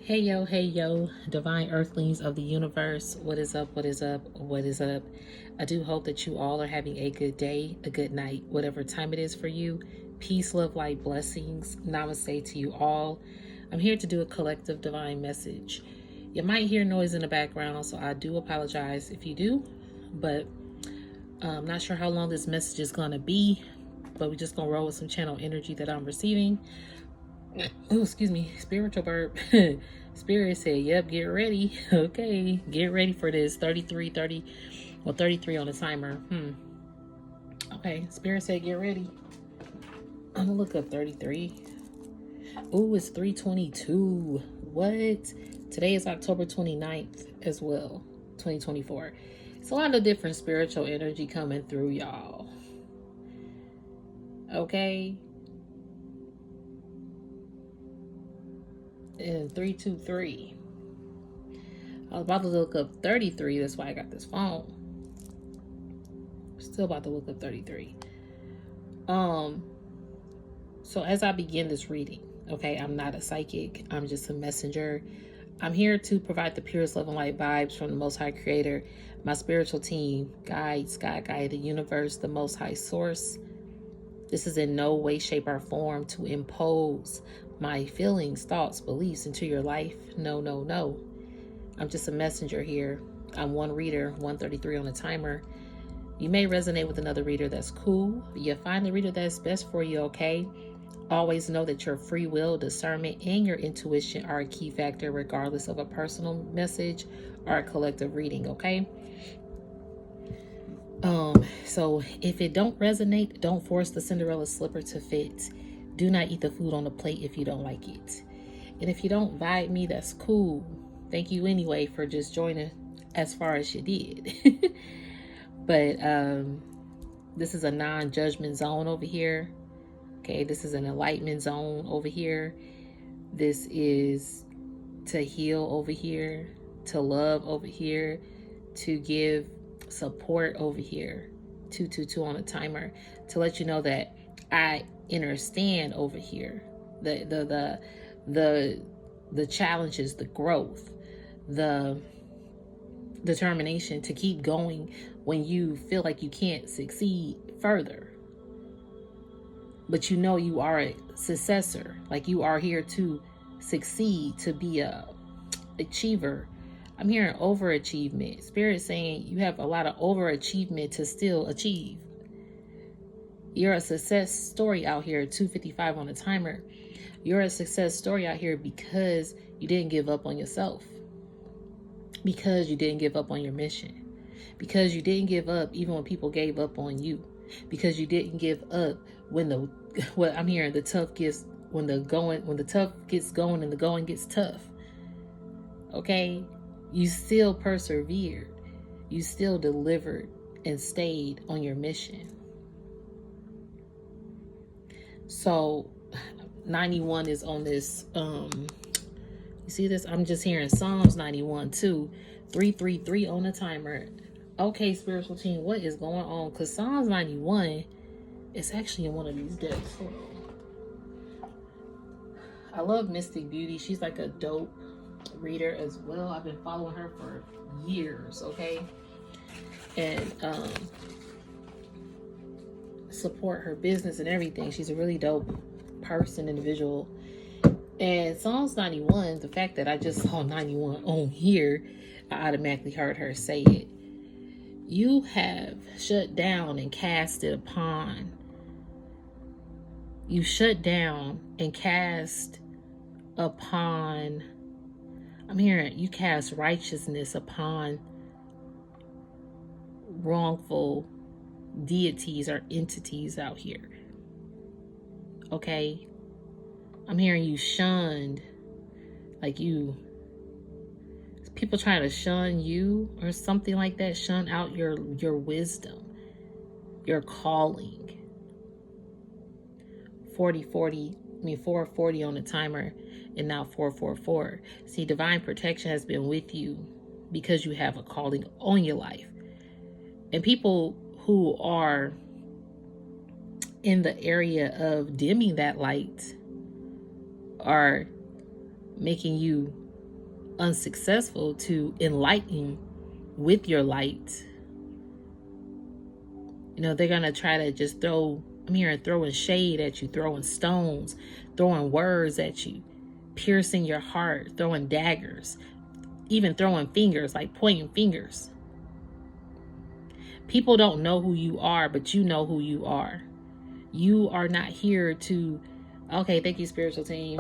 Hey yo, divine earthlings of the universe. What is up? What is up? What is up? I do hope that you all are having a good day, a good night, whatever time it is for you. Peace, love, light, blessings. Namaste to you all. I'm here to do a collective divine message. You might hear noise in the background, so I do apologize if you do, but I'm not sure how long this message is going to be, but we're just going to roll with some channel energy that I'm receiving. Oh, excuse me, spiritual burp. Spirit said, yep, get ready. Okay, get ready for this. 33 on the timer. Okay, Spirit said, get ready. I'm gonna look up 33. Ooh, it's 3:22. What? Today is October 29th as well, 2024. It's a lot of different spiritual energy coming through, y'all. Okay. And 323. I was about to look up 33. That's why I got this phone. Still about to look up 33. So as I begin this reading, okay, I'm not a psychic. I'm just a messenger. I'm here to provide the purest love and light vibes from the Most High Creator, my spiritual team, guides, God, the universe, the Most High Source. This is in no way, shape, or form to impose my feelings, thoughts, beliefs into your life. No, no, no. I'm just a messenger here. I'm one reader, 133 on the timer. You may resonate with another reader. That's cool. You find the reader that's best for you, okay? Always know that your free will, discernment, and your intuition are a key factor regardless of a personal message or a collective reading, okay? So if it don't resonate, don't force the Cinderella slipper to fit. Do not eat the food on the plate if you don't like it. And if you don't vibe me, that's cool. Thank you anyway for just joining as far as you did. But this is a non-judgment zone over here. Okay, this is an enlightenment zone over here. This is to heal over here, to love over here, to give support over here. 222 on a timer to let you know that I understand over here the challenges, the growth, the determination to keep going when you feel like you can't succeed further. But you know you are a successor, like you are here to succeed, to be a achiever. I'm hearing overachievement. Spirit saying you have a lot of overachievement to still achieve. You're a success story out here, 255 on the timer. You're a success story out here because you didn't give up on yourself. Because you didn't give up on your mission. Because you didn't give up even when people gave up on you. Because you didn't give up when I'm hearing the tough gets when the tough gets going and the going gets tough. Okay? You still persevered. You still delivered and stayed on your mission. So 91 is on this you see this? I'm just hearing Psalms 91 too. 333 on the timer. Okay, spiritual team, what is going on? Because Psalms 91 is actually in one of these decks. Hold on. I love Mystic Beauty. She's like a dope reader as well. I've been following her for years, okay? And support her business and everything. She's a really dope person, individual. And Psalms 91, the fact that I just saw 91 on here, I automatically heard her say it. You have shut down and cast it upon. You shut down and cast upon. I'm hearing you cast righteousness upon wrongful deities or entities out here. Okay? I'm hearing you shunned, like people trying to shun you or something like that, shun out your wisdom, your calling. 440 on the timer, and now 444. See, divine protection has been with you because you have a calling on your life. And people who are in the area of dimming that light are making you unsuccessful to enlighten with your light, they're going to try to just I'm hearing throwing shade at you, throwing stones, throwing words at you, piercing your heart, throwing daggers, even throwing fingers, like pointing fingers. People don't know who you are, but you know who you are. You are not here to, okay, thank you, spiritual team.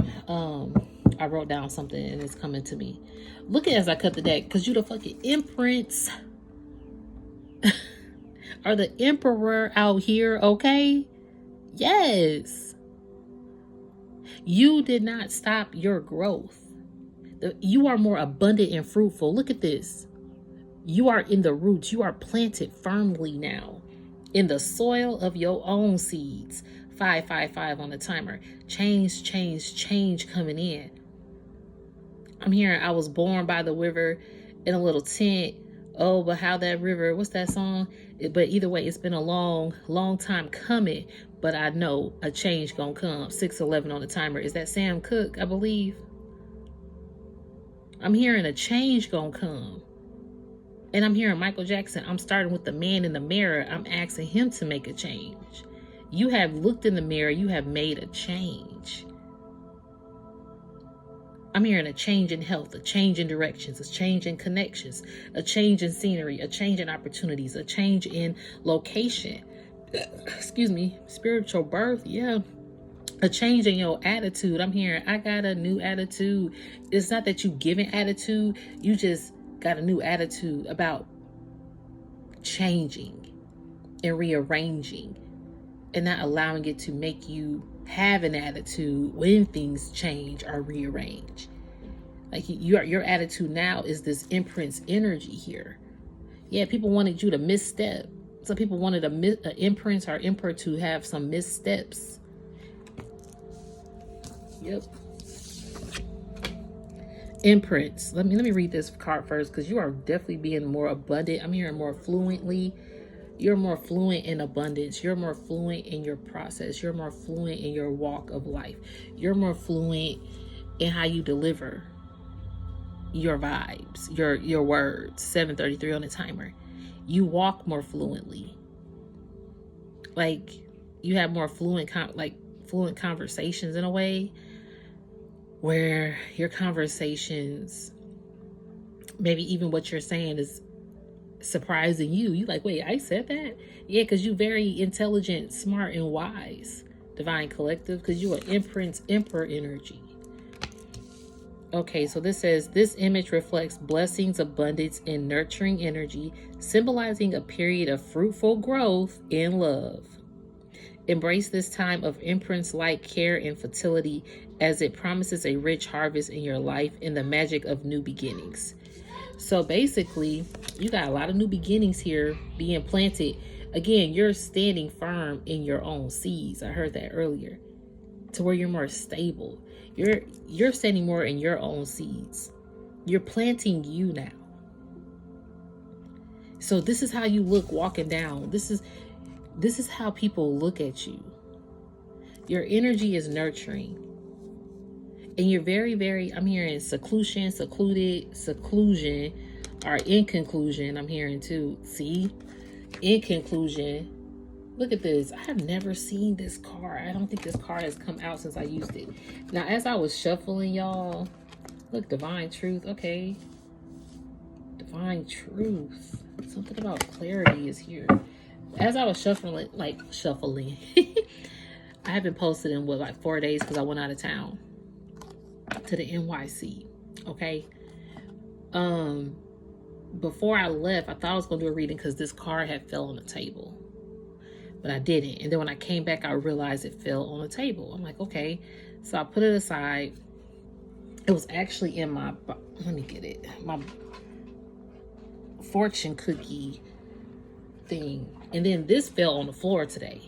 I wrote down something and it's coming to me. Look at as I cut the deck, because you the fucking imprints are the emperor out here, okay? Yes. You did not stop your growth. You are more abundant and fruitful. Look at this. You are in the roots. You are planted firmly now in the soil of your own seeds. 555 on the timer. Change, change, change coming in. I'm hearing I was born by the river in a little tent. Oh, but how that river, what's that song? But either way, it's been a long, long time coming. But I know a change gonna come. 611 on the timer. Is that Sam Cooke, I believe? I'm hearing a change gonna come. And I'm hearing Michael Jackson. I'm starting with the man in the mirror. I'm asking him to make a change. You have looked in the mirror. You have made a change. I'm hearing a change in health, a change in directions, a change in connections, a change in scenery, a change in opportunities, a change in location. Excuse me, spiritual birth, yeah. A change in your attitude. I'm hearing, I got a new attitude. It's not that you give an attitude, you just got a new attitude about changing and rearranging and not allowing it to make you have an attitude when things change or rearrange. Like your attitude now is this imprints energy here. Yeah, people wanted you to misstep. Some people wanted an imprint or imprint to have some missteps. Yep. Imprints. Let me read this card first, because you are definitely being more abundant. I'm hearing more fluently. You're more fluent in abundance. You're more fluent in your process. You're more fluent in your walk of life. You're more fluent in how you deliver your vibes, your words. 733 on the timer. You walk more fluently. Like you have more fluent conversations in a way where your conversations, maybe even what you're saying is surprising you. You like, wait, I said that? Yeah, because you very intelligent, smart, and wise. Divine Collective, because you are imprints, emperor energy. Okay, so this says, this image reflects blessings, abundance, and nurturing energy, symbolizing a period of fruitful growth in love. Embrace this time of imprints like care and fertility, as it promises a rich harvest in your life and the magic of new beginnings. So basically, you got a lot of new beginnings here being planted. Again, you're standing firm in your own seeds. I heard that earlier. To where you're more stable. You're standing more in your own seeds. You're planting you now. So this is how you look walking down. This is how people look at you. Your energy is nurturing. And you're very, very, I'm hearing seclusion, or in conclusion, I'm hearing too. See? In conclusion, look at this. I have never seen this card. I don't think this card has come out since I used it. Now, as I was shuffling, y'all, look, Divine Truth. Okay. Divine Truth. Something about clarity is here. As I was shuffling, I haven't posted in 4 days because I went out of town to the NYC. Okay. Before I left, I thought I was going to do a reading because this card had fell on the table, but I didn't. And then when I came back, I realized it fell on the table. I'm like, okay. So I put it aside. It was actually in my, let me get it, my fortune cookie thing. And then this fell on the floor today.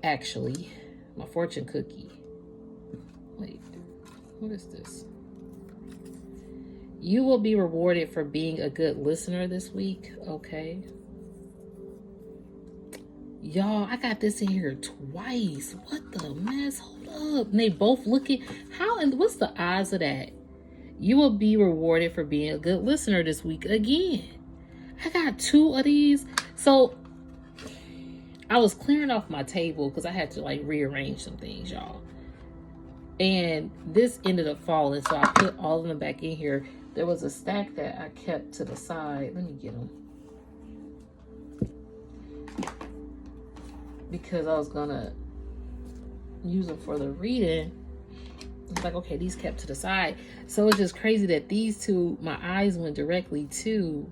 Actually, my fortune cookie. Wait, what is this? You will be rewarded for being a good listener this week. Okay. Y'all, I got this in here twice. What the mess? Hold up. And they both looking. How and what's the odds of that? You will be rewarded for being a good listener this week again. I got 2 of these. So I was clearing off my table because I had to like rearrange some things, y'all. And this ended up falling, so I put all of them back in here. There was a stack that I kept to the side. Let me get them. Because I was gonna use them for the reading. It's like, okay, these kept to the side. So it's just crazy that these 2, my eyes went directly to.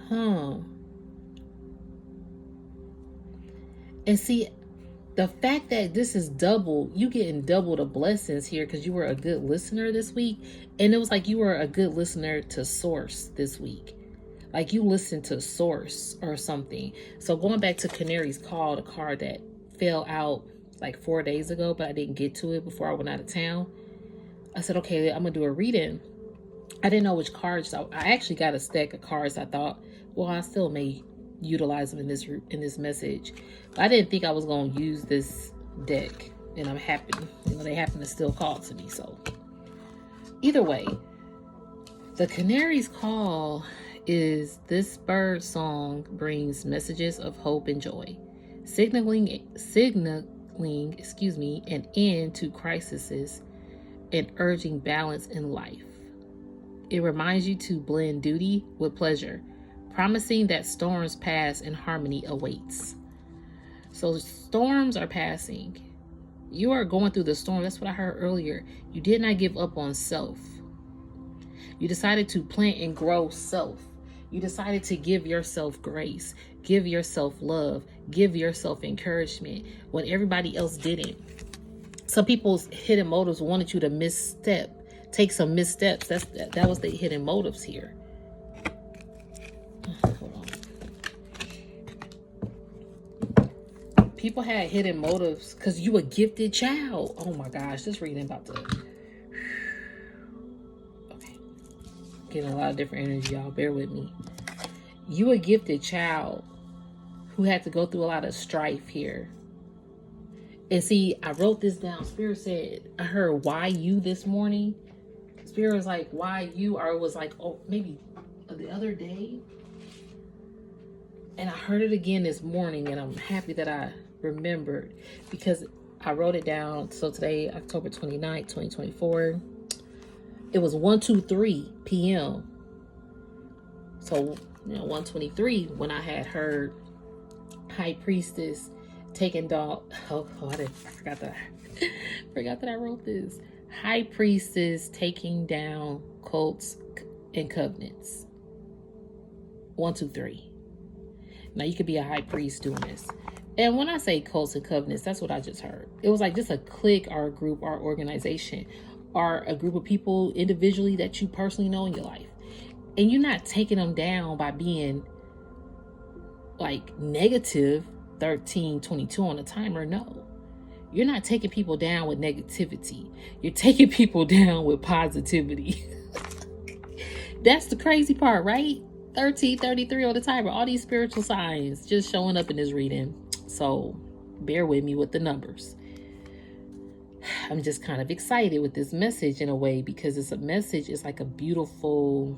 And see, the fact that this is double, you getting double the blessings here because you were a good listener this week. And it was like you were a good listener to source this week. Like you listened to source or something. So going back to Canary's Call, the card that fell out like 4 days ago, but I didn't get to it before I went out of town. I said, okay, I'm gonna do a reading. I didn't know which cards. So I actually got a stack of cards. I thought, well, I still may utilize them in this message, but I didn't think I was going to use this deck, and I'm happy, they happen to still call to me. So either way, the Canary's Call is this bird song brings messages of hope and joy, signaling an end to crises and urging balance in life. It reminds you to blend duty with pleasure, promising that storms pass and harmony awaits. So storms are passing. You are going through the storm. That's what I heard earlier. You did not give up on self. You decided to plant and grow self. You decided to give yourself grace, give yourself love, give yourself encouragement when everybody else didn't. Some people's hidden motives wanted you to misstep, take some missteps. That was the hidden motives here. Hold on. People had hidden motives because you a gifted child. Oh my gosh, this reading about to. Okay, getting a lot of different energy, y'all. Bear with me. You a gifted child who had to go through a lot of strife here. And see, I wrote this down. Spirit said, I heard why you this morning. Spirit was like, why you? Or it was like, oh, maybe the other day. And I heard it again this morning, and I'm happy that I remembered because I wrote it down. So today, October 29th, 2024, it was 1:23 p.m. So, 1:23 when I had heard High Priestess taking dog. I forgot that I wrote this. High Priestess taking down cults and covenants. 1, 2, 3. Now you could be a high priest doing this. And when I say cults and covenants, that's what I just heard. It was like just a clique or a group or organization or a group of people individually that you personally know in your life. And you're not taking them down by being like negative 13:22 on the timer. No, you're not taking people down with negativity. You're taking people down with positivity. That's the crazy part, right? 13:33 on the timer. All these spiritual signs just showing up in this reading. So bear with me with the numbers. I'm just kind of excited with this message in a way because it's a message. It's like a beautiful,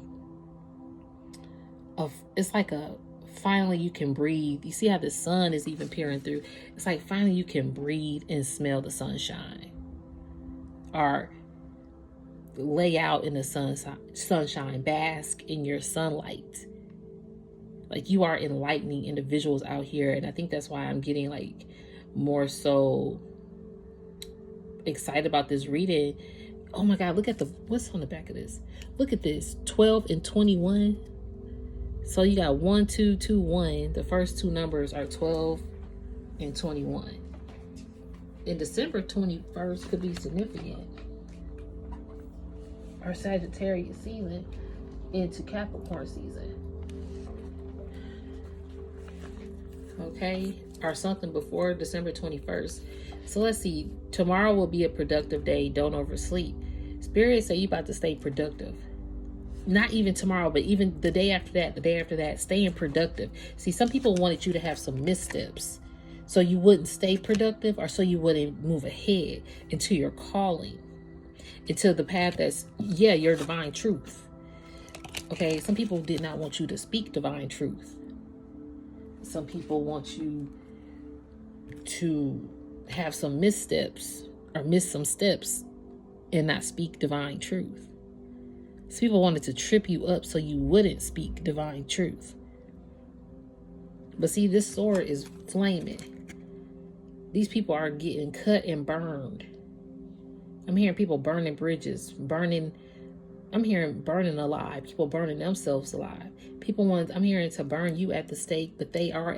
it's like a finally you can breathe. You see how the sun is even peering through. It's like finally you can breathe and smell the sunshine. Or lay out in the sunshine, bask in your sunlight. Like you are enlightening individuals out here. And I think that's why I'm getting like more so excited about this reading. Oh my God, look at what's on the back of this. Look at this, 12 and 21. So you got 1, 2, 2, 1. The first two numbers are 12 and 21. And December 21st could be significant. Our Sagittarius season into Capricorn season. Okay, or something before December 21st. So let's see. Tomorrow will be a productive day. Don't oversleep. Spirit say you about to stay productive. Not even tomorrow, but even the day after that, staying productive. See, some people wanted you to have some missteps so you wouldn't stay productive or so you wouldn't move ahead into your calling. into the path that's, yeah, your divine truth. Okay, some people did not want you to speak divine truth. Some people want you to have some missteps or miss some steps and not speak divine truth. Some people wanted to trip you up so you wouldn't speak divine truth. But see, this sword is flaming. These people are getting cut and burned. I'm hearing people burning bridges, I'm hearing burning alive, people burning themselves alive. I'm hearing to burn you at the stake, but they are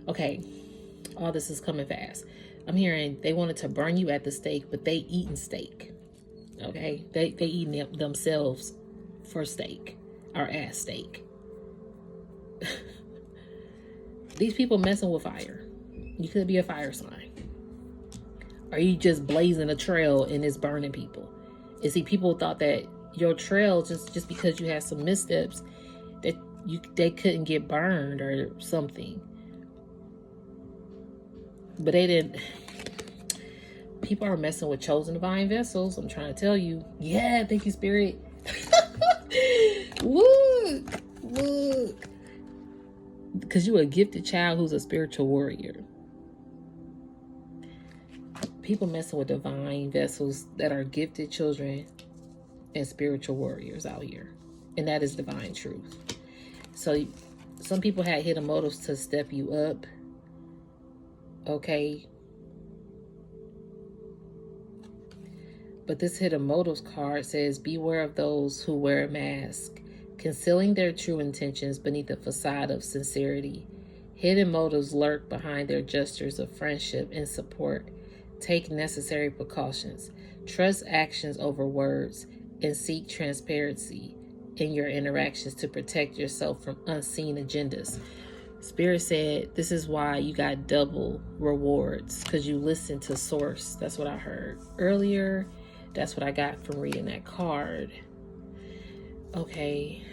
okay, all this is coming fast. I'm hearing they wanted to burn you at the stake, but they eating steak. Okay, they eating themselves for steak or as steak. These people messing with fire. You could be a fire sign. Are you just blazing a trail and it's burning people? And see, people thought that your trail, just because you had some missteps, that they couldn't get burned or something. But they didn't. People are messing with chosen divine vessels. I'm trying to tell you. Yeah, thank you, Spirit. Look. Because you're a gifted child who's a spiritual warrior. People messing with divine vessels that are gifted children and spiritual warriors out here. And that is divine truth. So some people had hidden motives to step you up. Okay. But this hidden motives card says, beware of those who wear a mask, concealing their true intentions beneath a facade of sincerity. Hidden motives lurk behind their gestures of friendship and support. Take necessary precautions. Trust actions over words and seek transparency in your interactions to protect yourself from unseen agendas. Spirit said this is why you got double rewards, because you listened to source. That's what I heard earlier. That's what I got from reading that card. Okay.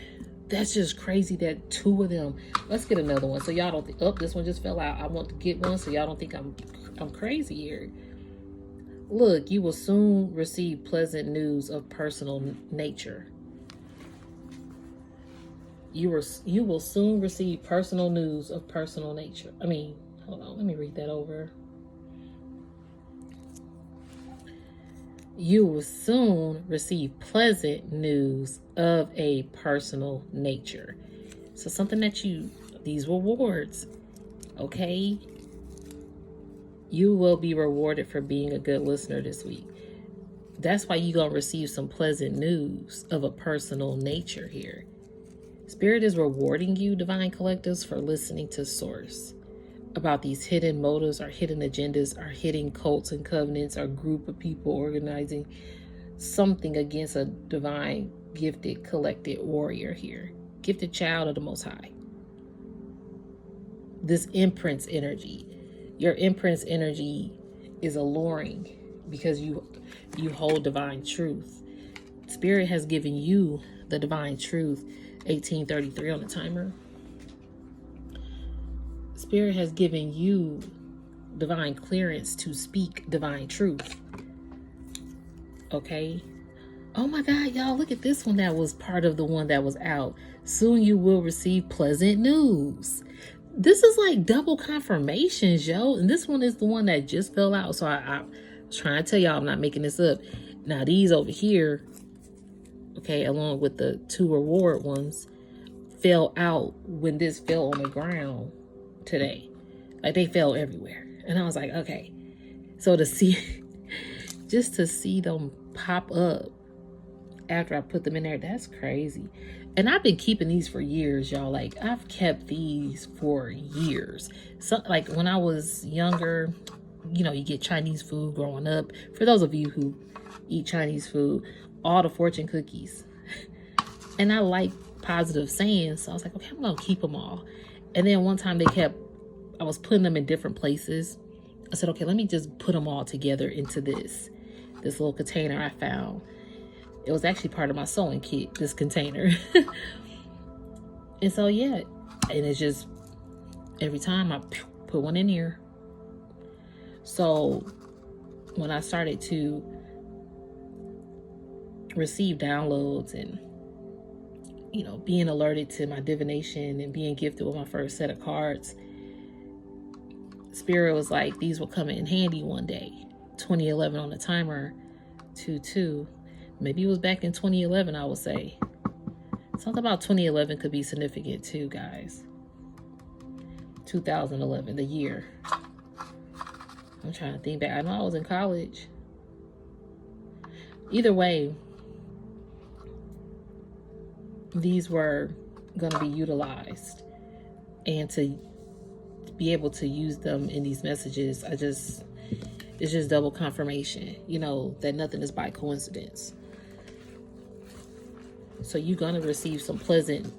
That's just crazy that two of them. Let's get another one. So y'all don't think, oh, this one just fell out. I want to get one so y'all don't think I'm crazy here. Look, you will soon receive pleasant news of personal nature. You will soon receive personal news of personal nature. Hold on, let me read that over. You will soon receive pleasant news of a personal nature. So something that these rewards, okay? You will be rewarded for being a good listener this week. That's why you're going to receive some pleasant news of a personal nature here. Spirit is rewarding you, Divine Collectives, for listening to Source about these hidden motives or hidden agendas or hidden cults and covenants or group of people organizing something against a divine, gifted, collected warrior here. Gifted child of the Most High. This imprints energy. Your imprints energy is alluring because you hold divine truth. Spirit has given you the divine truth. 1833 on the timer. Spirit has given you divine clearance to speak divine truth. Okay? Oh my God, y'all, look at this one that was part of the one that was out. Soon you will receive pleasant news. This is like double confirmations, yo. And this one is the one that just fell out. So I was trying to tell y'all, I'm not making this up. Now these over here, okay, along with the two reward ones, fell out when this fell on the ground today. Like they fell everywhere. And I was like, okay. So just to see them pop up after I put them in there, that's crazy. And I've been keeping these for years, y'all. Like I've kept these for years. So like when I was younger, you get Chinese food growing up. For those of you who eat Chinese food, all the fortune cookies. And I like positive sayings. So I was like, okay, I'm going to keep them all. And then one time I was putting them in different places. I said, okay, let me just put them all together into this little container I found. It was actually part of my sewing kit, this container. And so, yeah. And it's just, every time I put one in here. So when I started to receive downloads and, being alerted to my divination and being gifted with my first set of cards. Spirit was like, these will come in handy one day. 2011 on the timer, 2-2. Maybe it was back in 2011, I would say. Something about 2011 could be significant too, guys. 2011, the year. I'm trying to think back. I know I was in college. Either way, these were going to be utilized. And to be able to use them in these messages, it's just double confirmation, that nothing is by coincidence. So you're going to receive some pleasant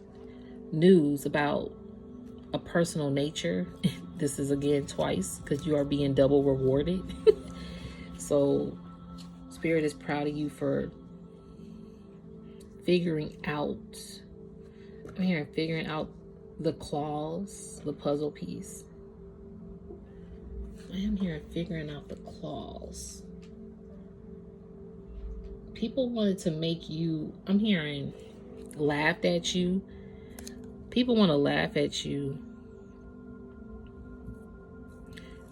news about a personal nature. This is again twice because you are being double rewarded. So Spirit is proud of you for figuring out the clause, the puzzle piece. I am here figuring out the clause. People wanted to make you, I'm hearing, laughed at you. People want to laugh at you.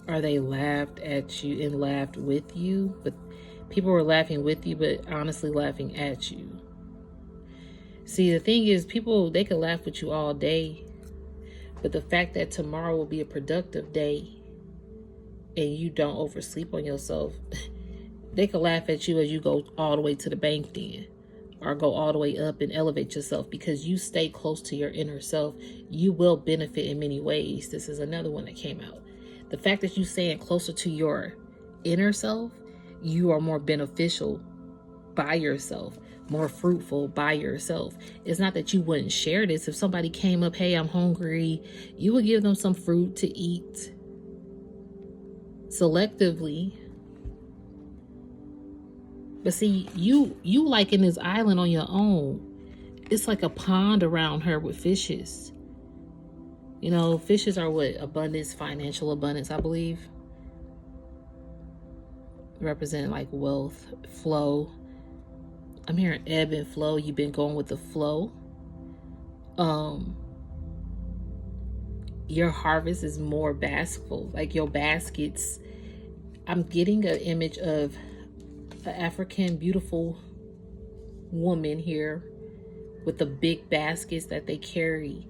Or they laughed at you and laughed with you. But people were laughing with you, but honestly laughing at you. See, the thing is, people, they could laugh with you all day. But the fact that tomorrow will be a productive day and you don't oversleep on yourself, they could laugh at you as you go all the way to the bank then, or go all the way up and elevate yourself because you stay close to your inner self. You will benefit in many ways. This is another one that came out. The fact that you staying closer to your inner self, you are more beneficial by yourself, more fruitful by yourself. It's not that you wouldn't share this. If somebody came up, hey, I'm hungry, you would give them some fruit to eat selectively. But see, you like in this island on your own. It's like a pond around her with fishes. Fishes are what? Abundance, financial abundance, I believe. Represent like wealth, flow. I'm hearing ebb and flow. You've been going with the flow. Your harvest is more basketful. Like your baskets. I'm getting an image of an African beautiful woman here with the big baskets that they carry,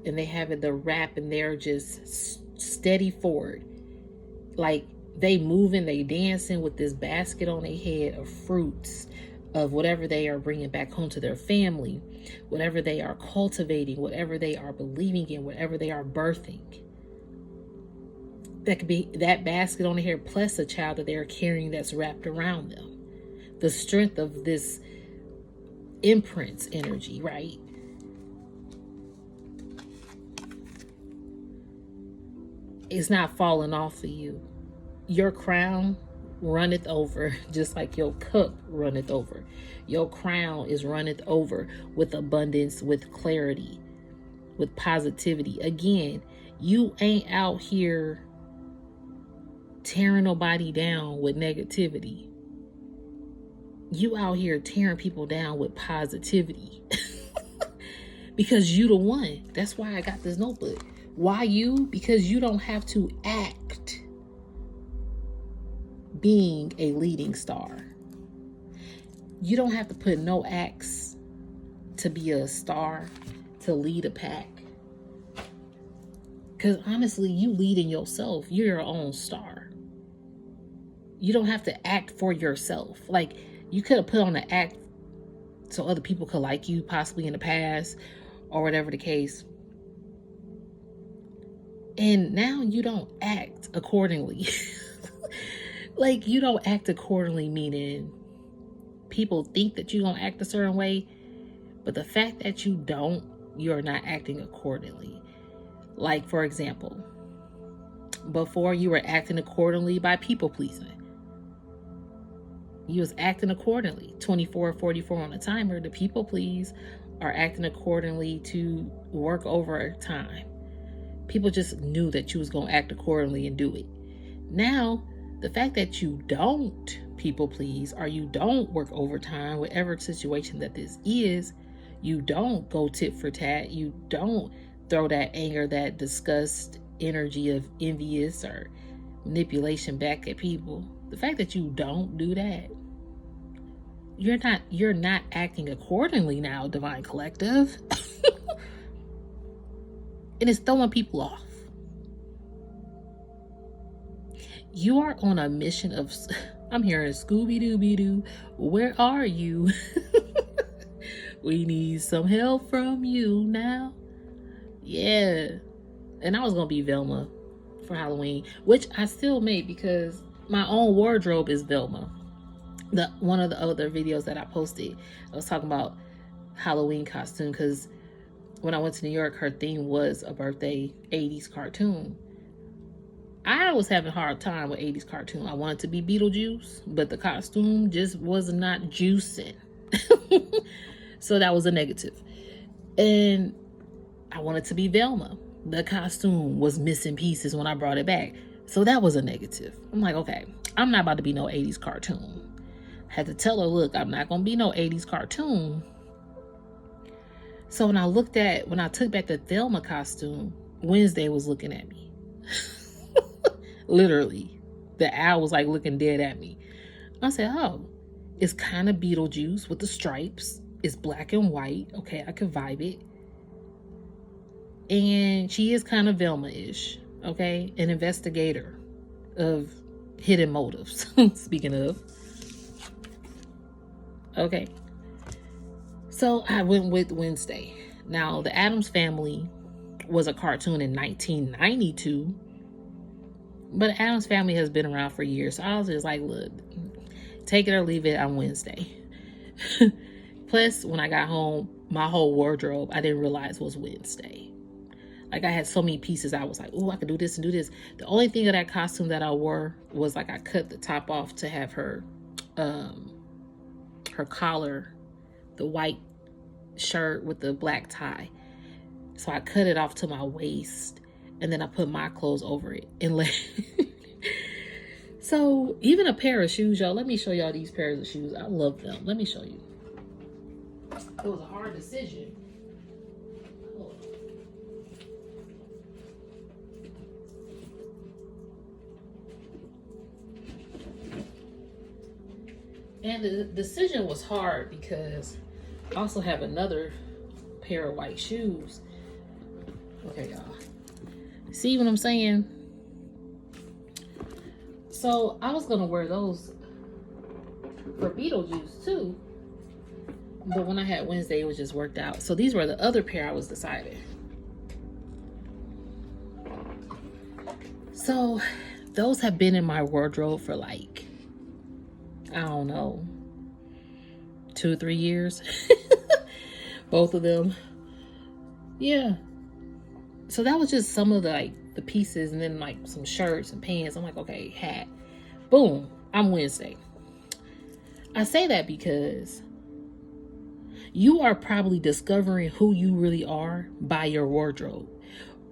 and they have it the wrap, and they're just steady forward, like they moving, they dancing with this basket on their head of fruits of whatever they are bringing back home to their family, whatever they are cultivating, whatever they are believing in, whatever they are birthing. That could be that basket on the hair plus a child that they're carrying that's wrapped around them. The strength of this imprints energy, right? It's not falling off of you. Your crown runneth over, just like your cup runneth over. Your crown is runneth over with abundance, with clarity, with positivity. Again, you ain't out here tearing nobody down with negativity. You out here tearing people down with positivity. Because you the one. That's why I got this notebook. Why you? Because you don't have to act being a leading star. You don't have to put no acts to be a star, to lead a pack. Because honestly, you leading yourself. You're your own star. You don't have to act for yourself. Like, you could have put on an act so other people could like you, possibly in the past, or whatever the case. And now you don't act accordingly. Like, you don't act accordingly, meaning people think that you're going to act a certain way, but the fact that you don't, you're not acting accordingly. Like, for example, before you were acting accordingly by people pleasing. You was acting accordingly. 24:44 on the timer. The people please are acting accordingly to work overtime. People just knew that you was going to act accordingly and do it. Now, The fact that you don't people please, or you don't work overtime, whatever situation that this is, you don't go tit for tat, you don't throw that anger, that disgust energy of envious or manipulation back at people. The fact that you don't do that, you're not acting accordingly now, Divine Collective. And it's throwing people off. You are on a mission of, I'm hearing Scooby-Dooby-Doo, where are you? We need some help from you now. Yeah. And I was going to be Velma for Halloween, which I still made because my own wardrobe is Velma. One of the other videos that I posted, I was talking about Halloween costume because when I went to New York, her theme was a birthday 80s cartoon. I was having a hard time with 80s cartoon. I wanted to be Beetlejuice, but the costume just was not juicing. So that was a negative. And I wanted to be Velma. The costume was missing pieces when I brought it back. So that was a negative. I'm like, okay, I'm not about to be no 80s cartoon. I had to tell her, look, I'm not going to be no 80s cartoon. So when I took back the Thelma costume, Wednesday was looking at me. Literally. The owl was like looking dead at me. I said, oh, it's kind of Beetlejuice with the stripes. It's black and white. Okay, I could vibe it. And she is kind of Velma-ish. Okay, an investigator of hidden motives. Speaking of. Okay. So I went with Wednesday. Now, the Addams Family was a cartoon in 1992. But Addams Family has been around for years. So I was just like, look, take it or leave it on Wednesday. Plus, when I got home, my whole wardrobe, I didn't realize was Wednesday. Like, I had so many pieces. I was like, oh, I could do this and do this. The only thing of that costume that I wore was like I cut the top off to have her collar, the white shirt with the black tie. So I cut it off to my waist, and then I put my clothes over it and let. So even a pair of shoes, y'all. Let me show y'all these pairs of shoes. I love them. Let me show you. It was a hard decision. And the decision was hard because I also have another pair of white shoes. Okay, y'all. See what I'm saying? So I was going to wear those for Beetlejuice too. But when I had Wednesday, it was just worked out. So these were the other pair I was deciding. So those have been in my wardrobe for like, I don't know, 2 or 3 years. Both of them. Yeah. So that was just some of the pieces, and then like some shirts and pants. I'm like, okay, hat. Boom. I'm Wednesday. I say that because you are probably discovering who you really are by your wardrobe.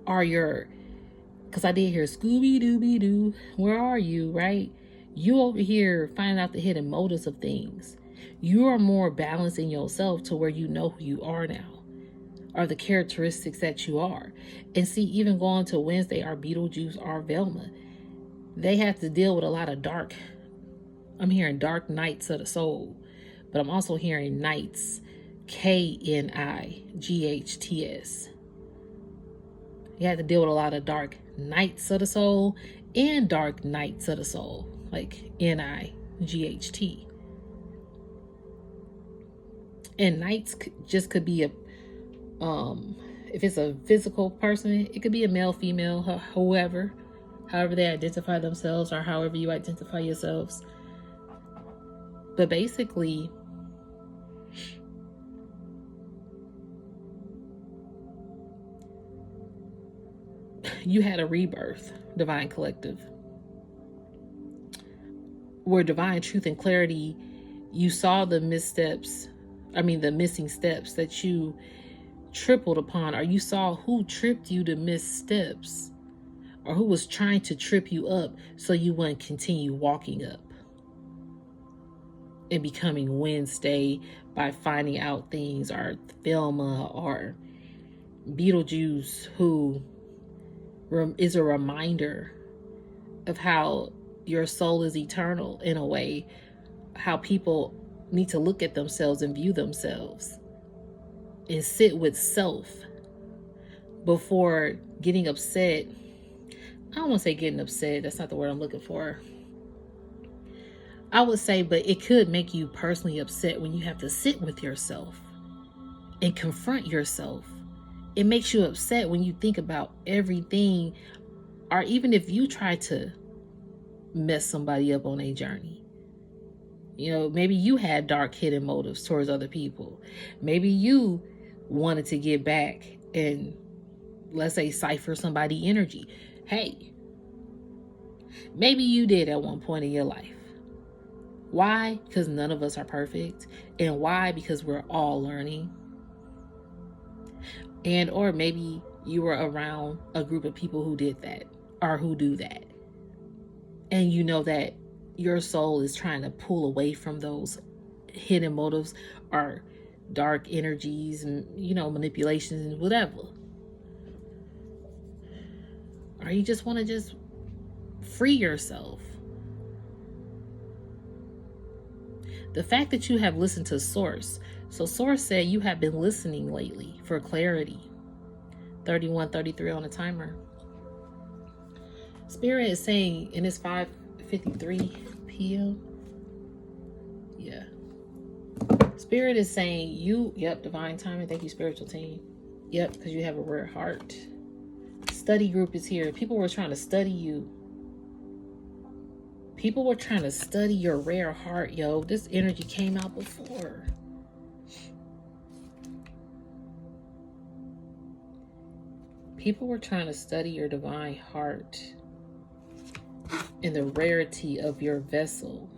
Because I did hear Scooby-Dooby-Doo, where are you, right? You over here finding out the hidden motives of things. You are more balanced in yourself to where you know who you are now, or the characteristics that you are. And see, even going to Wednesday, our Beetlejuice, our Velma, they have to deal with a lot of dark. I'm hearing dark nights of the soul, but I'm also hearing nights, K-N-I-G-H-T-S. You have to deal with a lot of dark nights of the soul and dark nights of the soul, like N-I-G-H-T. And nights just could be if it's a physical person, it could be a male, female, however they identify themselves, or however you identify yourselves. But basically, you had a rebirth, Divine Collective, where divine truth and clarity, you saw the missing steps that you tripled upon, or you saw who tripped you to miss steps, or who was trying to trip you up so you wouldn't continue walking up and becoming Wednesday by finding out things, or Thelma or Beetlejuice, who is a reminder of how your soul is eternal in a way, how people need to look at themselves and view themselves and sit with self before getting upset. I don't want to say getting upset. That's not the word I'm looking for. I would say, but it could make you personally upset when you have to sit with yourself and confront yourself. It makes you upset when you think about everything, or even if you try to mess somebody up on a journey. You know, maybe you had dark hidden motives towards other people. Maybe you wanted to get back and, let's say, cipher somebody's energy. Hey, maybe you did at one point in your life. Why? Because none of us are perfect. And why? Because we're all learning. And or maybe you were around a group of people who did that or who do that. And you know that your soul is trying to pull away from those hidden motives or dark energies and, you know, manipulations and whatever. Or you just want to just free yourself. The fact that you have listened to Source. So Source said you have been listening lately for clarity. 31:33 on the timer. Spirit is saying, and it's 5:53 p.m. Yeah. Spirit is saying divine timing. Thank you, spiritual team. Yep, because you have a rare heart. Study group is here. People were trying to study you. People were trying to study your rare heart, yo. This energy came out before. People were trying to study your divine heart and the rarity of your vessel.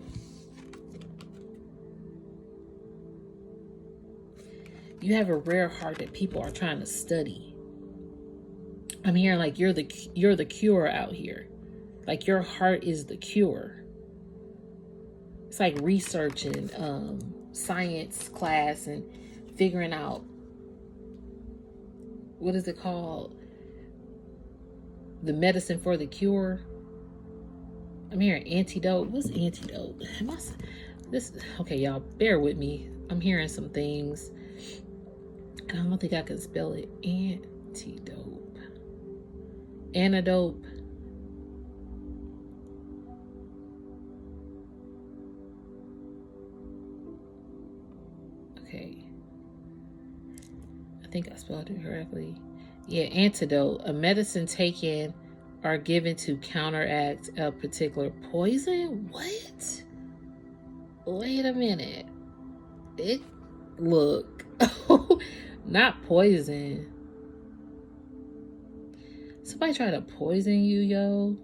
You have a rare heart that people are trying to study. I'm hearing like you're the cure out here. Like your heart is the cure. It's like researching science class and figuring out, what is it called? The medicine for the cure. I'm hearing antidote. What's antidote? Okay, y'all, bear with me. I'm hearing some things. And I don't think I can spell it. Antidote. Antidote. Okay. I think I spelled it correctly. Yeah, antidote. A medicine taken or given to counteract a particular poison? What? Wait a minute. Look. Not poison. Somebody tried to poison you, yo.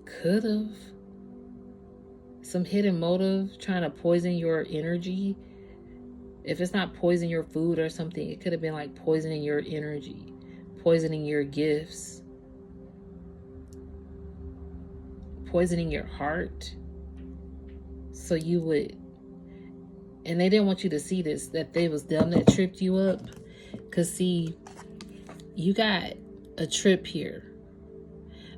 Could've. Some hidden motive trying to poison your energy. If it's not poison your food or something, it could have been like poisoning your energy, poisoning your gifts, poisoning your heart. So you would, and they didn't want you to see this, that they was them that tripped you up. Because see, you got a trip here.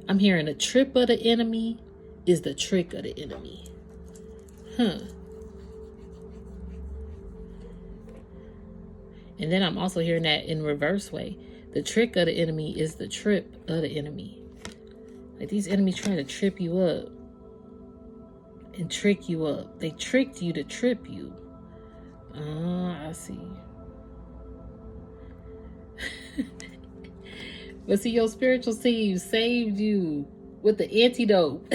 I'm hearing a trip of the enemy is the trick of the enemy. And then I'm also hearing that in reverse way. The trick of the enemy is the trip of the enemy. Like these enemies trying to trip you up and trick you up. They tricked you to trip you. I see. But see, your spiritual team saved you with the antidote.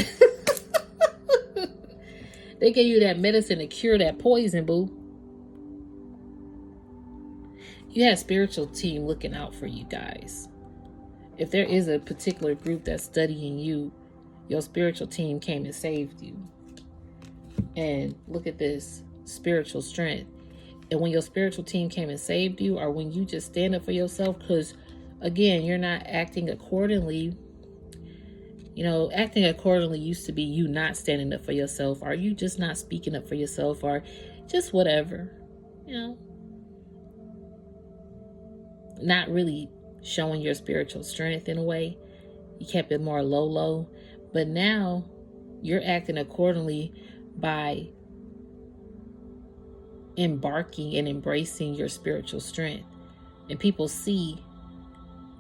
They gave you that medicine to cure that poison, boo. You had a spiritual team looking out for you guys. If there is a particular group that's studying you, your spiritual team came and saved you. And look at this, spiritual strength. And when your spiritual team came and saved you, or when you just stand up for yourself, because again, you're not acting accordingly Acting accordingly used to be you not standing up for yourself, or you just not speaking up for yourself, or just whatever, not really showing your spiritual strength in a way. You kept it more low. But now you're acting accordingly by embarking and embracing your spiritual strength. And people see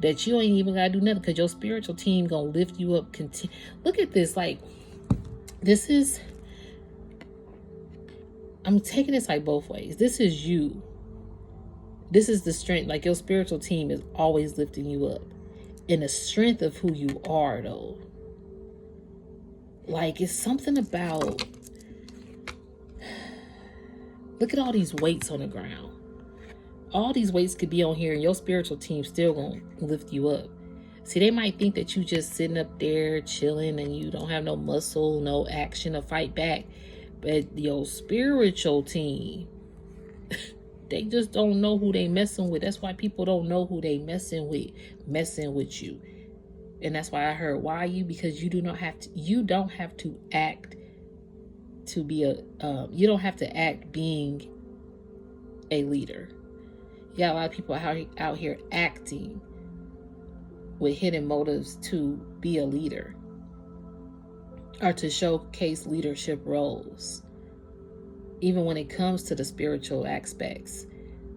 that you ain't even got to do nothing, because your spiritual team going to lift you up. Look at this. Like, this is, I'm taking this like both ways. This is you. This is the strength. Like, your spiritual team is always lifting you up. And the strength of who you are, though. Like, it's something about, look at all these weights on the ground. All these weights could be on here, and your spiritual team still gonna lift you up. See, they might think that you just sitting up there chilling and you don't have no muscle, no action to fight back. But your spiritual team, they just don't know who they messing with. That's why people don't know who they messing with you. And that's why I heard, why are you? Because you don't have to act to be you don't have to act being a leader. You got a lot of people out here acting with hidden motives to be a leader or to showcase leadership roles. Even when it comes to the spiritual aspects,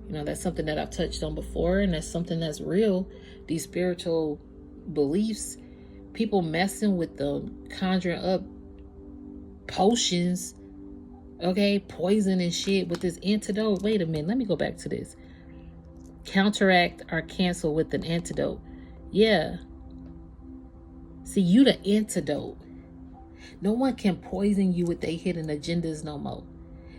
that's something that I've touched on before, and that's something that's real. These spiritual beliefs, people messing with them, conjuring up potions, poison and shit with this antidote. Wait a minute, let me go back to this. Counteract or cancel with an antidote. Yeah. See, you the antidote. No one can poison you with their hidden agendas no more.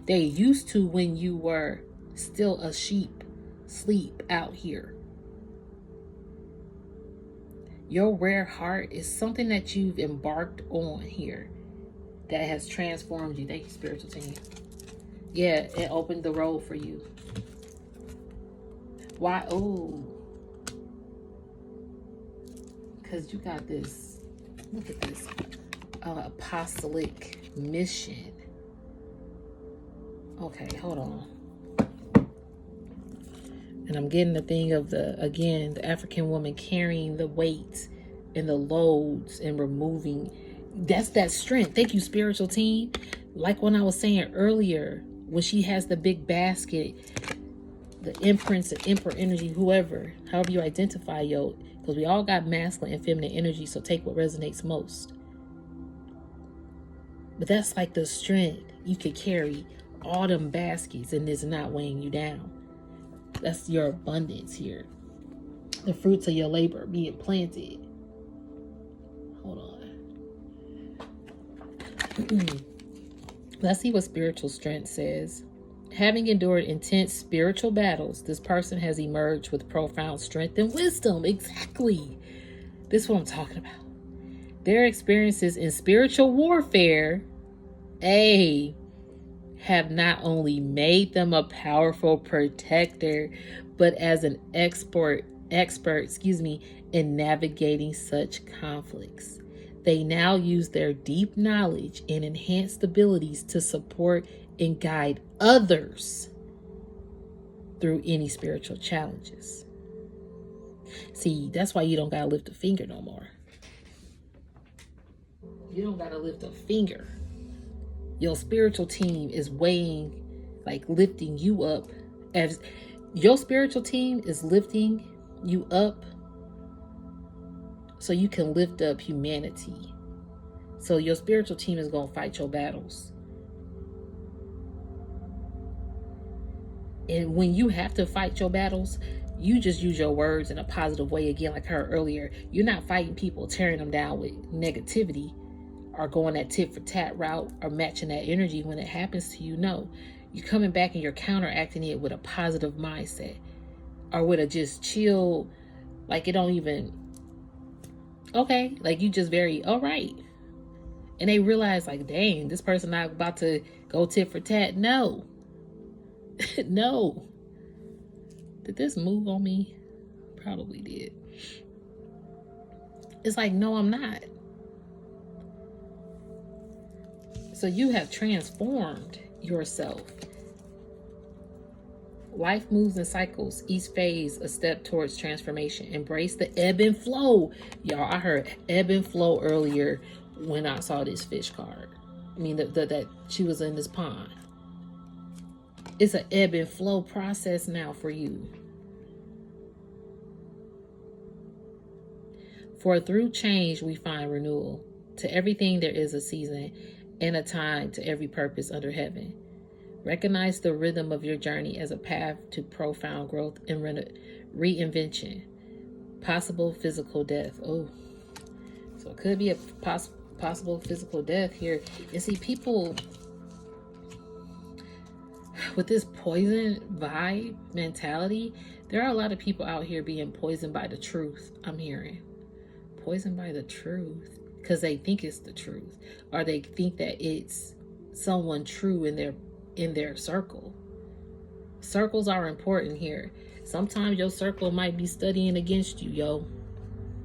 They used to when you were still a sheep, sleep out here. Your rare heart is something that you've embarked on here that has transformed you. Thank you, spiritual team. Yeah, it opened the road for you. Why? Oh, because you got this. Look at this. Apostolic mission. Okay, hold on. And I'm getting the thing of the African woman carrying the weight and the loads and removing. That's that strength. Thank you, spiritual team. Like when I was saying earlier, when she has the big basket, the imprints, the emperor energy, however you identify, because we all got masculine and feminine energy, so take what resonates most. But that's like the strength. You could carry all them baskets and it's not weighing you down. That's your abundance here. The fruits of your labor being planted. Hold on. Let's see what spiritual strength says. Having endured intense spiritual battles, this person has emerged with profound strength and wisdom. Exactly. This is what I'm talking about. Their experiences in spiritual warfare, have not only made them a powerful protector, but as an expert, in navigating such conflicts. They now use their deep knowledge and enhanced abilities to support and guide others through any spiritual challenges. See, that's why you don't gotta lift a finger no more. You don't gotta lift a finger. Your spiritual team is lifting you up. As your spiritual team is lifting you up so you can lift up humanity. So your spiritual team is going to fight your battles. And when you have to fight your battles, you just use your words in a positive way. Again, like I heard earlier, you're not fighting people, tearing them down with negativity or going that tit for tat route or matching that energy when it happens to you. No, you're coming back and you're counteracting it with a positive mindset or with a just chill, like it don't even, like you just very, all right. And they realize like, dang, this person not about to go tit for tat. No. No. Did this move on me? Probably did. It's like, no, I'm not. So you have transformed yourself. Life moves in cycles, each phase a step towards transformation. Embrace the ebb and flow. Y'all, I heard ebb and flow earlier when I saw this fish card. I mean, that she was in this pond. It's an ebb and flow process now for you. For through change, we find renewal. To everything there is a season and a time to every purpose under heaven. Recognize the rhythm of your journey as a path to profound growth and reinvention. Possible physical death. Oh, so it could be a possible physical death here. And see, people with this poison vibe mentality, there are a lot of people out here being poisoned by the truth. I'm hearing poisoned by the truth because they think it's the truth, or they think that it's someone true in their circle. Circles are important here. Sometimes your circle might be studying against you, yo.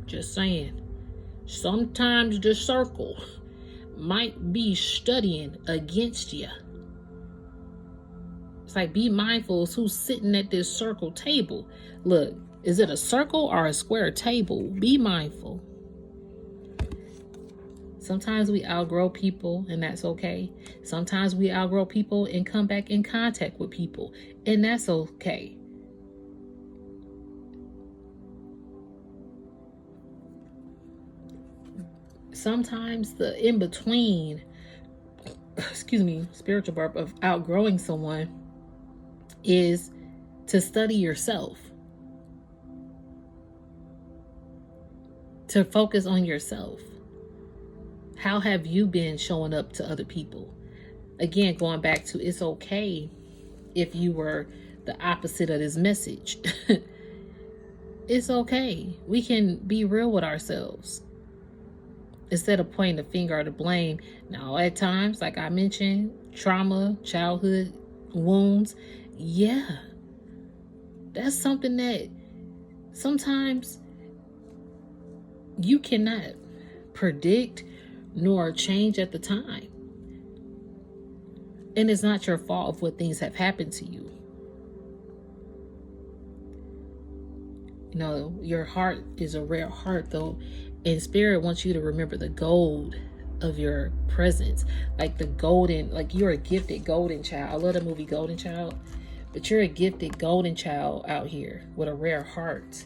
Just saying. Sometimes the circle might be studying against you. It's like, be mindful of who's sitting at this circle table. Look, is it a circle or a square table? Be mindful. Sometimes we outgrow people, and that's okay. Sometimes we outgrow people and come back in contact with people, and that's okay. Sometimes the in-between, spiritual burp of outgrowing someone is to study yourself. To focus on yourself. How have you been showing up to other people? Again, going back to, it's okay if you were the opposite of this message. It's okay. We can be real with ourselves. Instead of pointing the finger or the blame. Now, at times, like I mentioned, trauma, childhood wounds. Yeah. That's something that sometimes you cannot predict nor change at the time. And it's not your fault of what things have happened to you. You know, your heart is a rare heart, though, and Spirit wants you to remember the gold of your presence. Like the golden, like you're a gifted golden child. I love the movie Golden Child, but you're a gifted golden child out here with a rare heart.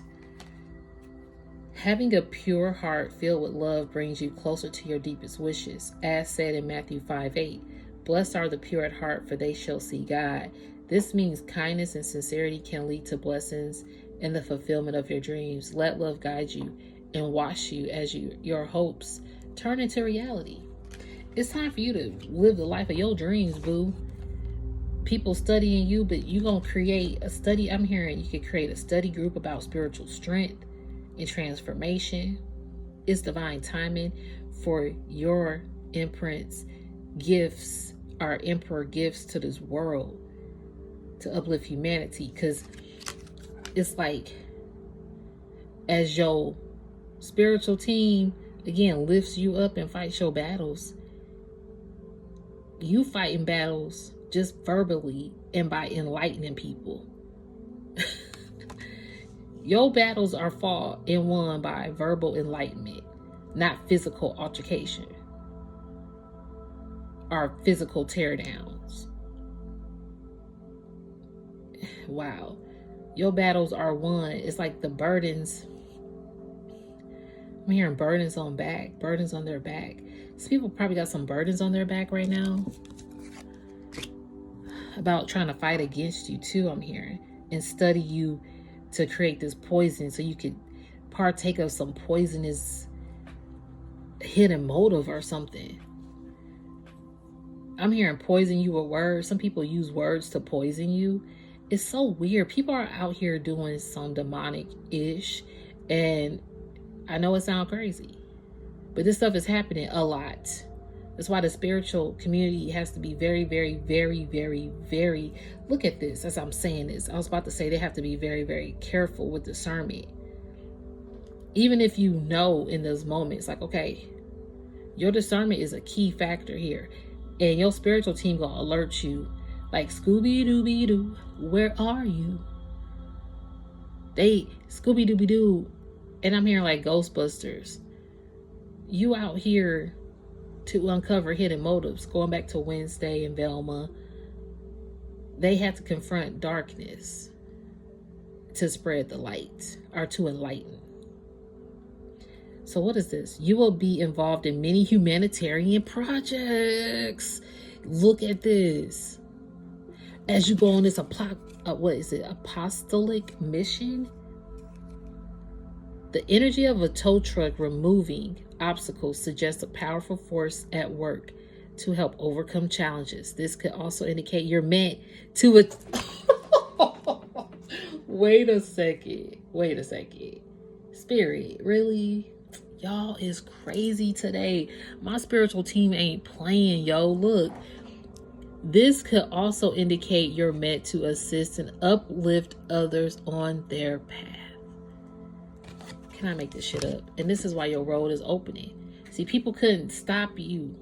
Having a pure heart filled with love brings you closer to your deepest wishes, as said in Matthew 5:8. Blessed are the pure at heart, for they shall see God. This means kindness and sincerity can lead to blessings and the fulfillment of your dreams. Let love guide you and wash you as your hopes turn into reality. It's time for you to live the life of your dreams, boo. People studying you, but you gonna create a study. I'm hearing you could create a study group about spiritual strength and transformation. It's divine timing for your imprints, gifts, our emperor gifts to this world to uplift humanity. Because it's like, as your spiritual team again lifts you up and fights your battles, you fighting battles just verbally and by enlightening people. Your battles are fought and won by verbal enlightenment, not physical altercation or physical teardowns. Wow. Your battles are won. It's like the burdens. I'm hearing burdens on their back. Some people probably got some burdens on their back right now about trying to fight against you too, I'm hearing, and study you to create this poison so you could partake of some poisonous hidden motive or something. I'm hearing poison you with words. Some people use words to poison you. It's so weird. People are out here doing some demonic-ish, and I know it sounds crazy, but this stuff is happening a lot. That's why the spiritual community has to be very, very, very, very, very, look at this as I'm saying this. I was about to say they have to be very, very careful with discernment. Even if you know in those moments, like, okay, your discernment is a key factor here. And your spiritual team gonna alert you like Scooby-Dooby-Doo, where are you? They Scooby-Dooby-Doo. And I'm hearing like Ghostbusters. You out here to uncover hidden motives. Going back to Wednesday and Velma, they had to confront darkness to spread the light or to enlighten. So what is this? You will be involved in many humanitarian projects. Look at this. As you go on this apostolic mission, the energy of a tow truck removing obstacles suggests a powerful force at work to help overcome challenges. This could also indicate you're meant to Wait a second. Spirit, really? Y'all is crazy today. My spiritual team ain't playing, yo. Look, this could also indicate you're meant to assist and uplift others on their path. Can I make this shit up? And this is why your road is opening. See, people couldn't stop you,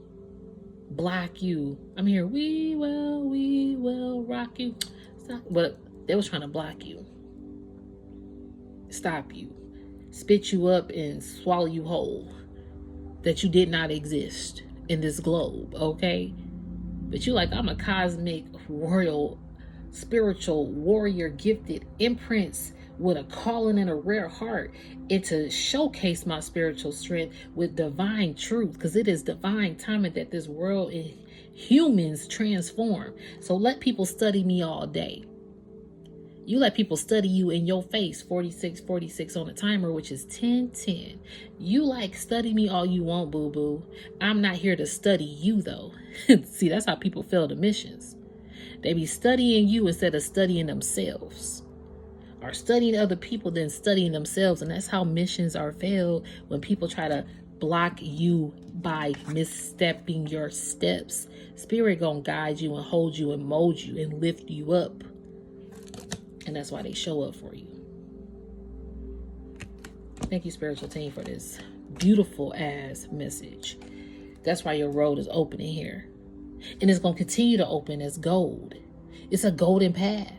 block you. I'm here, we will rock you. Stop. But they was trying to block you, stop you, spit you up and swallow you whole, that you did not exist in this globe, okay? But you like, I'm a cosmic, royal, spiritual warrior, gifted imprints with a calling and a rare heart, and to showcase my spiritual strength with divine truth, because it is divine timing that this world and humans transform. So let people study me all day. You let people study you in your face, 46 on the timer, which is 10:10. You like study me all you want, boo-boo. I'm not here to study you, though. See, that's how people fail the missions. They be studying you instead of studying themselves. Or studying other people, then studying themselves. And that's how missions are failed, when people try to block you by misstepping your steps. Spirit gonna guide you and hold you and mold you and lift you up. And that's why they show up for you. Thank you, spiritual team, for this beautiful ass message. That's why your road is opening here. And it's going to continue to open as gold. It's a golden path.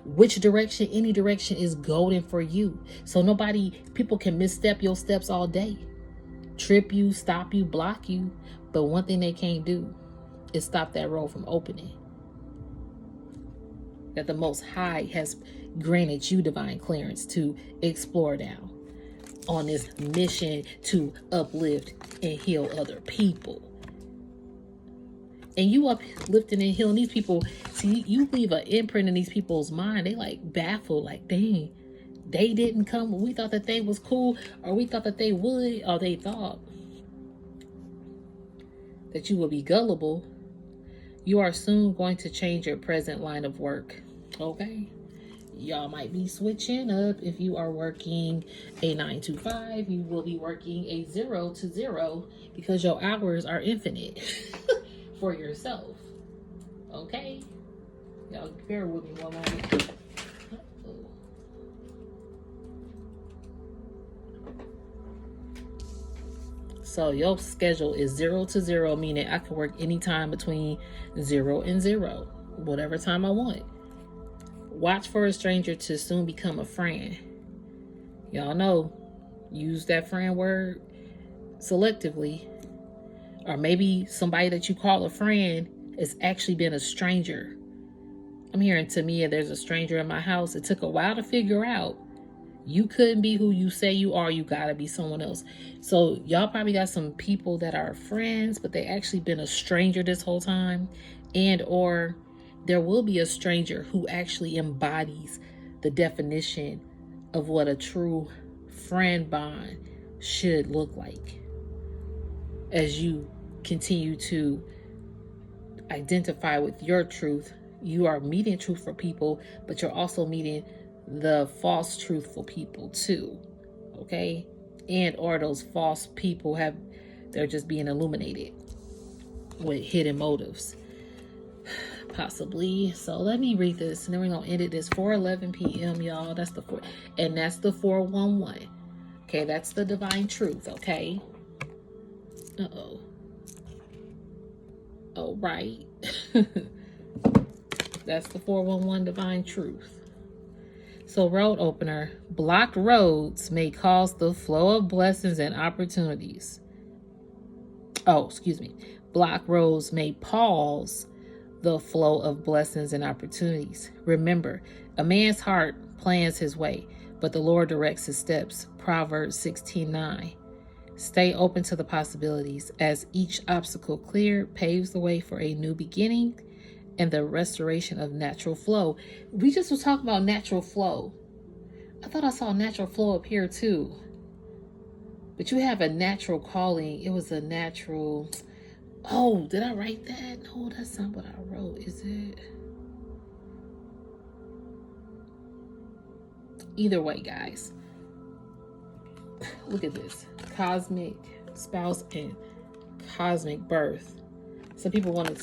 Which direction, any direction, is golden for you. So people can misstep your steps all day. Trip you, stop you, block you. But one thing they can't do is stop that road from opening. That the Most High has granted you divine clearance to explore now on this mission to uplift and heal other people. And you uplifting and healing these people. See, you leave an imprint in these people's mind. They like baffled, like, dang, they didn't come. We thought that they was cool, or we thought that they would, or they thought that you would be gullible. You are soon going to change your present line of work. Okay, y'all might be switching up. If you are working a 9 to 5, you will be working a 0 to 0, because your hours are infinite for yourself. Okay, y'all bear with me one moment. So your schedule is 0 to 0, meaning I can work anytime between 0 and 0, whatever time I want. Watch for a stranger to soon become a friend. Y'all know, use that friend word selectively. Or maybe somebody that you call a friend has actually been a stranger. I'm hearing Tamia, there's a stranger in my house. It took a while to figure out. You couldn't be who you say you are. You gotta be someone else. So y'all probably got some people that are friends, but they actually been a stranger this whole time. And or there will be a stranger who actually embodies the definition of what a true friend bond should look like. As you continue to identify with your truth, you are meeting truth for people, but you're also meeting the false truthful people too. Okay? And or those false people they're just being illuminated with hidden motives. Possibly. So let me read this, and then we're gonna end it. This 4:11 p.m. y'all. That's the 411. Okay, that's the divine truth. Okay. Oh, right. That's the 411 divine truth. So, road opener, blocked roads may cause the flow of blessings and opportunities. Oh, excuse me. Blocked roads may pause the flow of blessings and opportunities. Remember, a man's heart plans his way, but the Lord directs his steps. Proverbs 16:9. Stay open to the possibilities, as each obstacle cleared paves the way for a new beginning and the restoration of natural flow. We just was talking about natural flow. I thought I saw natural flow up here too. But you have a natural calling. It was a natural... Oh, did I write that? No, that's not what I wrote. Is it? Either way, guys. Look at this. Cosmic spouse and cosmic birth. Some people wanted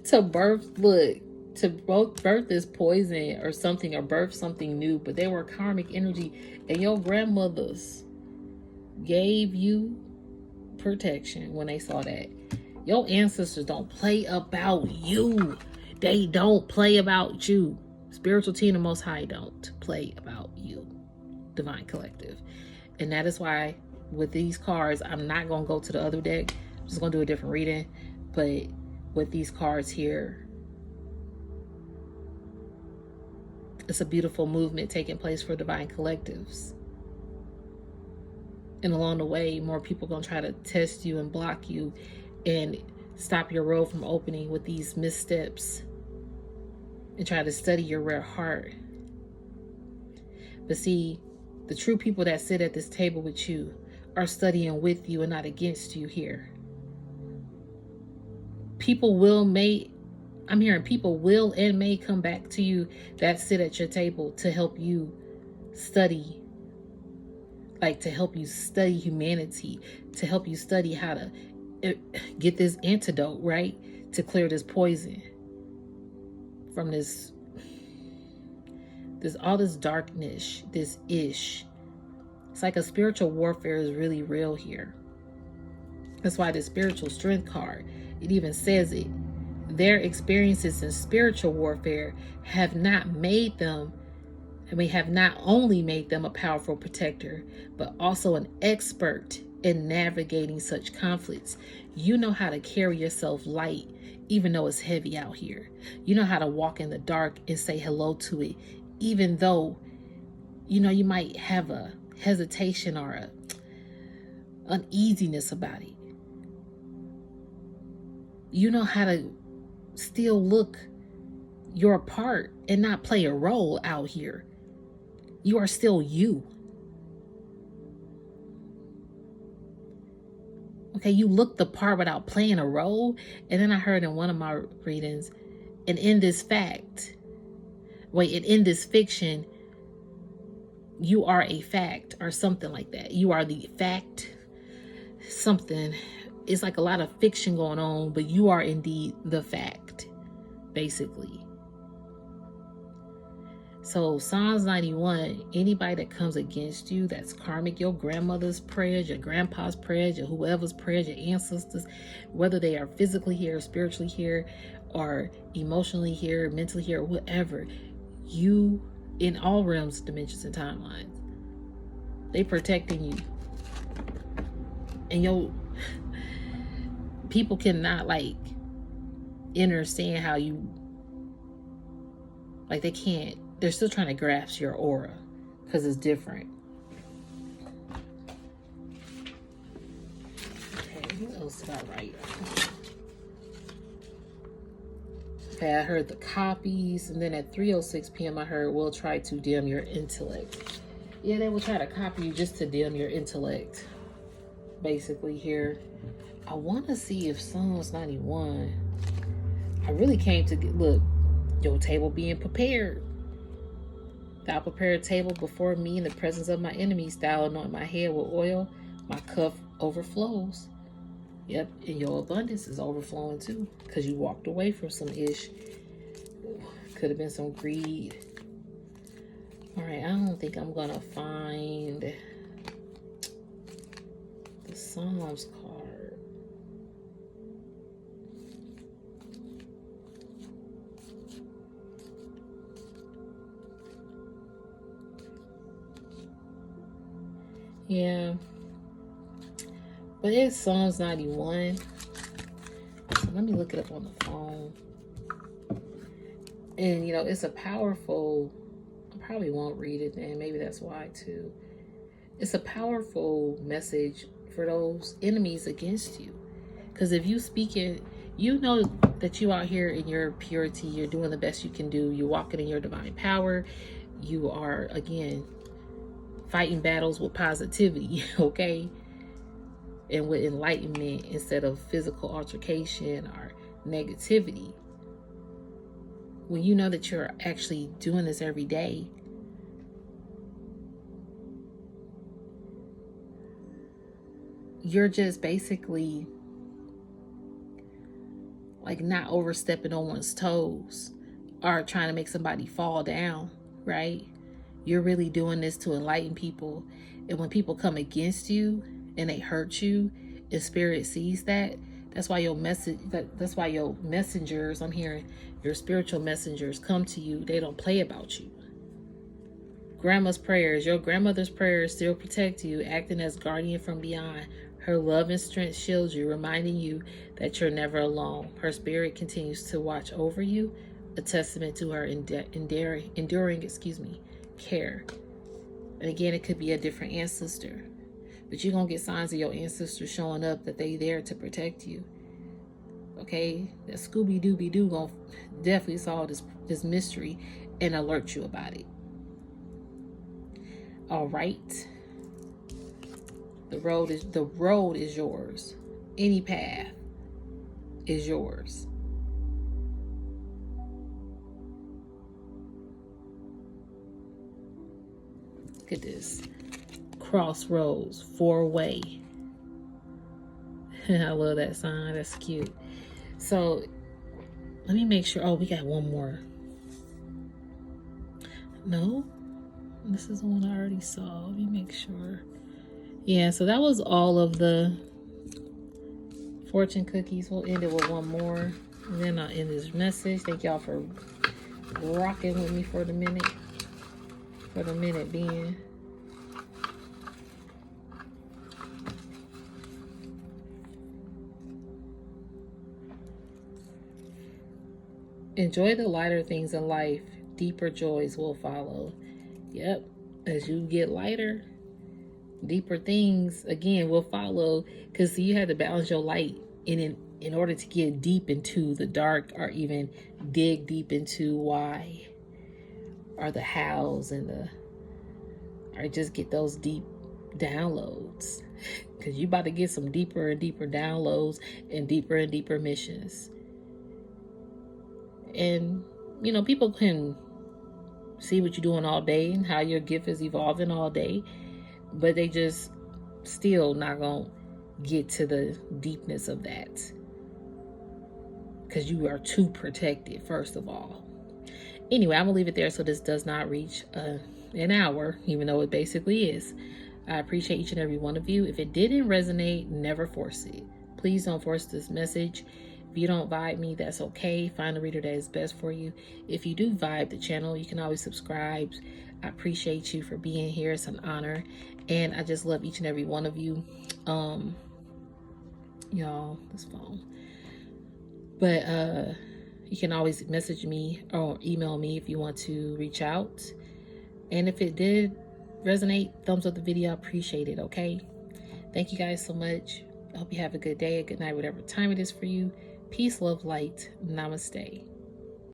to birth, look, to both birth this poison or something, or birth something new, but they were karmic energy, and your grandmothers gave you protection when they saw that. Your ancestors don't play about you. They don't play about you. Spiritual team, the Most High, don't play about you. Divine Collective. And that is why with these cards, I'm not going to go to the other deck. I'm just going to do a different reading. But with these cards here, it's a beautiful movement taking place for Divine Collectives. And along the way, more people are going to try to test you and block you and stop your road from opening with these missteps and try to study your rare heart. But see, the true people that sit at this table with you are studying with you and not against you here. I'm hearing people will and may come back to you that sit at your table to help you study, like to help you study humanity, to help you study how to get this antidote, right? To clear this poison from this all this darkness, this ish. It's like a spiritual warfare is really real here. That's why the spiritual strength card, it even says it. Their experiences in spiritual warfare have not only made them a powerful protector, but also an expert in navigating such conflicts. You know how to carry yourself light, even though it's heavy out here. You know how to walk in the dark and say hello to it, even though, you might have a hesitation or a uneasiness about it. You know how to still look your part and not play a role out here. You are still you. Okay, you look the part without playing a role. And then I heard in one of my readings, and in this fiction, you are a fact, or something like that. You are the fact, something. It's like a lot of fiction going on, but you are indeed the fact, basically. So Psalms 91, anybody that comes against you, that's karmic, your grandmother's prayers, your grandpa's prayers, your whoever's prayers, your ancestors, whether they are physically here, spiritually here, or emotionally here, mentally here, whatever, you, in all realms, dimensions, and timelines, they protecting you. And people cannot understand how you, they can't. They're still trying to grasp your aura because it's different. Okay, what else did I write? Okay, I heard the copies, and then at 3:06 p.m. I heard we'll try to dim your intellect. Yeah, they will try to copy you just to dim your intellect. Basically here. I want to see if Psalms 91. I really came to look, your table being prepared. Thou prepare a table before me in the presence of my enemies. Thou anoint my head with oil. My cup overflows. Yep, and your abundance is overflowing too, because you walked away from some ish. Could have been some greed. All right, I don't think I'm going to find the Psalms card. Yeah. But it's Psalms 91. So let me look it up on the phone. And, it's a powerful, I probably won't read it then. Maybe that's why, too. It's a powerful message for those enemies against you. Because if you speak it, you know that you out here in your purity, you're doing the best you can do. You're walking in your divine power. You are, again, fighting battles with positivity, okay? And with enlightenment instead of physical altercation or negativity. When you know that you're actually doing this every day, you're just basically like not overstepping on one's toes or trying to make somebody fall down, right? You're really doing this to enlighten people. And when people come against you and they hurt you, and spirit sees that, that's why your messengers, I'm hearing your spiritual messengers come to you. They don't play about you. Grandma's prayers, your grandmother's prayers still protect you, acting as guardian from beyond. Her love and strength shields you, reminding you that you're never alone. Her spirit continues to watch over you, a testament to her enduring care. And again, it could be a different ancestor, but you're going to get signs of your ancestors showing up that they there to protect you. Okay? That Scooby-Dooby-Doo going to definitely solve this mystery and alert you about it. All right. The road is yours. Any path is yours. Look at this. Crossroads, 4-way. I love that sign. That's cute. So let me make sure. Oh, we got one more. No, this is the one I already saw. Let me make sure. Yeah, so that was all of the fortune cookies. We'll end it with one more, and then I'll end this message. Thank y'all for rocking with me for the minute being. Enjoy the lighter things in life. Deeper joys will follow. Yep, as you get lighter, deeper things again will follow, because you have to balance your light in order to get deep into the dark, or even dig deep into why or the hows or just get those deep downloads, because you about to get some deeper and deeper downloads and deeper missions. And people can see what you're doing all day and how your gift is evolving all day, but they just still not gonna get to the deepness of that, because you are too protected, first of all. Anyway, I'm gonna leave it there so this does not reach an hour, even though it basically is. I appreciate each and every one of you. If it didn't resonate, never force it. Please don't force this message. If you don't vibe me, that's okay. Find a reader that is best for you. If you do vibe the channel, you can always subscribe. I appreciate you for being here. It's an honor. And I just love each and every one of you. Y'all, this phone. But you can always message me or email me if you want to reach out. And if it did resonate, thumbs up the video. I appreciate it, okay? Thank you guys so much. I hope you have a good day, a good night, whatever time it is for you. Peace, love, light. Namaste.